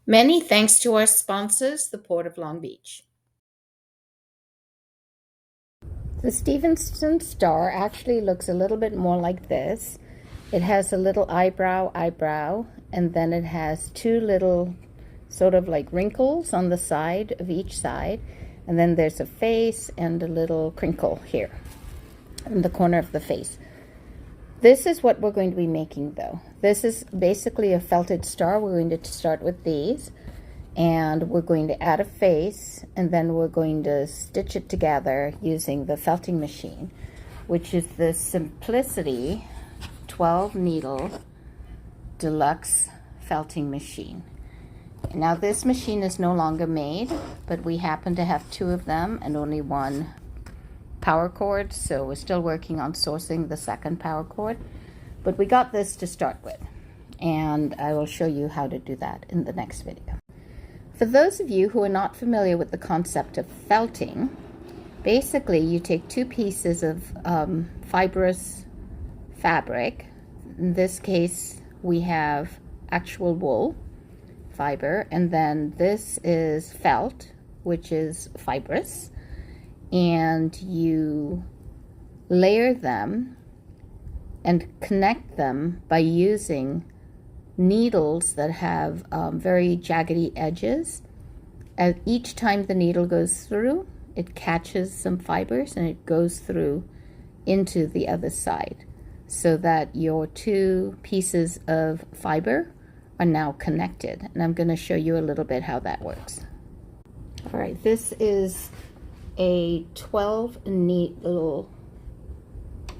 Many thanks to our sponsors, the Port of Long Beach. The Stevenson star actually looks a little bit more like this. It has a little eyebrow, and then it has two little sort of like wrinkles on the side of each side. And then there's a face and a little crinkle here in the corner of the face. This is what we're going to be making though. This is basically a felted star. We're going to start with these, and we're going to add a face, and then we're going to stitch it together using the felting machine, which is the Simplicity 12 needle deluxe felting machine. Now this machine is no longer made, but we happen to have two of them and only one power cord, so we're still working on sourcing the second power cord, but we got this to start with, and I will show you how to do that in the next video. For those of you who are not familiar with the concept of felting, basically you take two pieces of fibrous fabric. In this case we have actual wool fiber, and then this is felt, which is fibrous, and you layer them and connect them by using needles that have very jaggedy edges. As each time the needle goes through, it catches some fibers and it goes through into the other side, so that your two pieces of fiber are now connected. And I'm going to show you a little bit how that works. All right, this is a 12 needle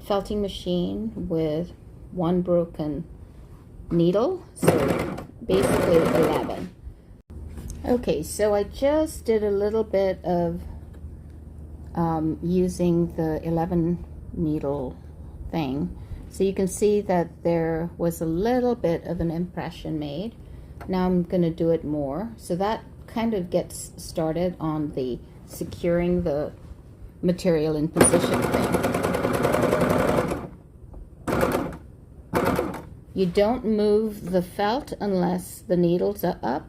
felting machine with one broken needle, so basically 11. Okay, so I just did a little bit of using the 11 needle thing, so you can see that there was a little bit of an impression made. Now I'm going to do it more, so that kind of gets started on the securing the material in position thing. You don't move the felt unless the needles are up,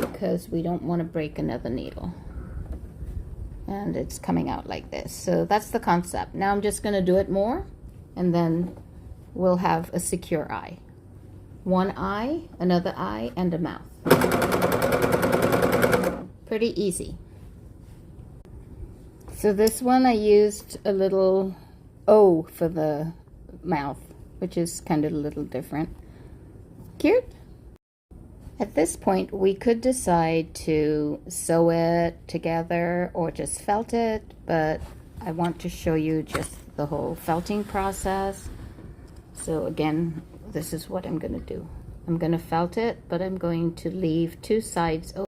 because we don't want to break another needle. And it's coming out like this. So that's the concept. Now I'm just going to do it more, and then we'll have a secure eye. One eye, another eye, and a mouth. Pretty easy. So this one I used a little O for the mouth, which is kind of a little different. Cute. At this point we could decide to sew it together or just felt it, but I want to show you just the whole felting process. So again, this is what I'm going to do. I'm going to felt it, but I'm going to leave two sides open.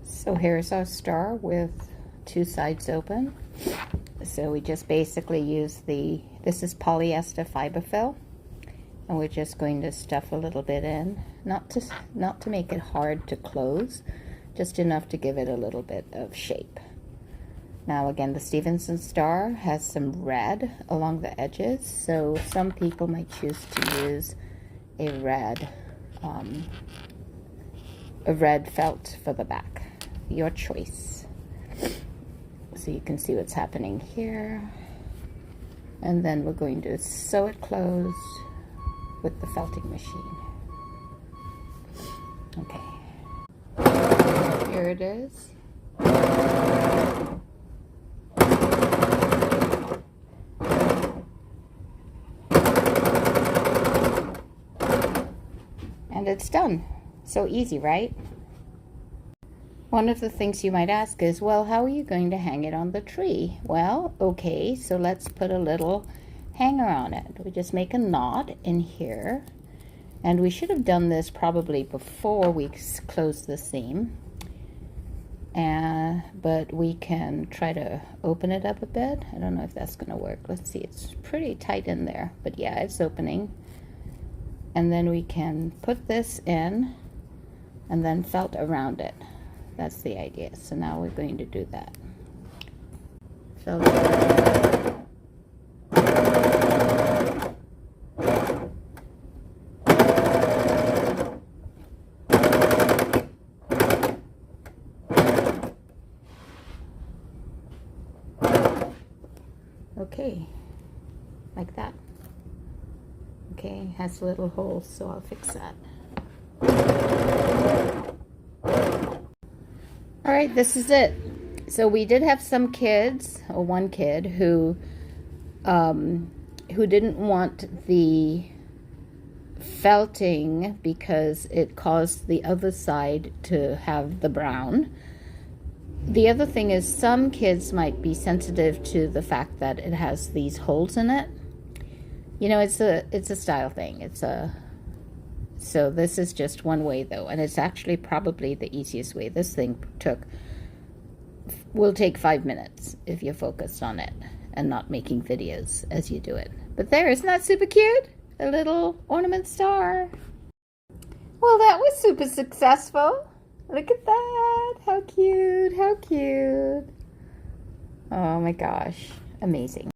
So here's our star with two sides open. So we just basically use this is polyester fiber fill, and we're just going to stuff a little bit in, not to make it hard to close, just enough to give it a little bit of shape. Now again, the Stevenson star has some red along the edges, so some people might choose to use a red felt for the back. Your choice. So you can see what's happening here, and then we're going to sew it closed with the felting machine. Okay, here it is. And it's done. So easy, right? One of the things you might ask is, well, how are you going to hang it on the tree? Well, okay, so let's put a little hanger on it. We just make a knot in here, and we should have done this probably before we close the seam. But we can try to open it up a bit. I don't know if that's going to work. Let's see, it's pretty tight in there, but yeah, it's opening. And then we can put this in and then felt around it. That's the idea. So now we're going to do that. Felt okay, like that. Okay, has little holes, so I'll fix that. All right, this is it. So we did have some kids, or one kid, who didn't want the felting because it caused the other side to have the brown. The other thing is some kids might be sensitive to the fact that it has these holes in it. You know, it's a style thing. So this is just one way though, and it's actually probably the easiest way. This thing will take 5 minutes if you're focused on it and not making videos as you do it. But there, isn't that super cute? A little ornament star. Well, that was super successful. Look at that. How cute, how cute. Oh my gosh, amazing.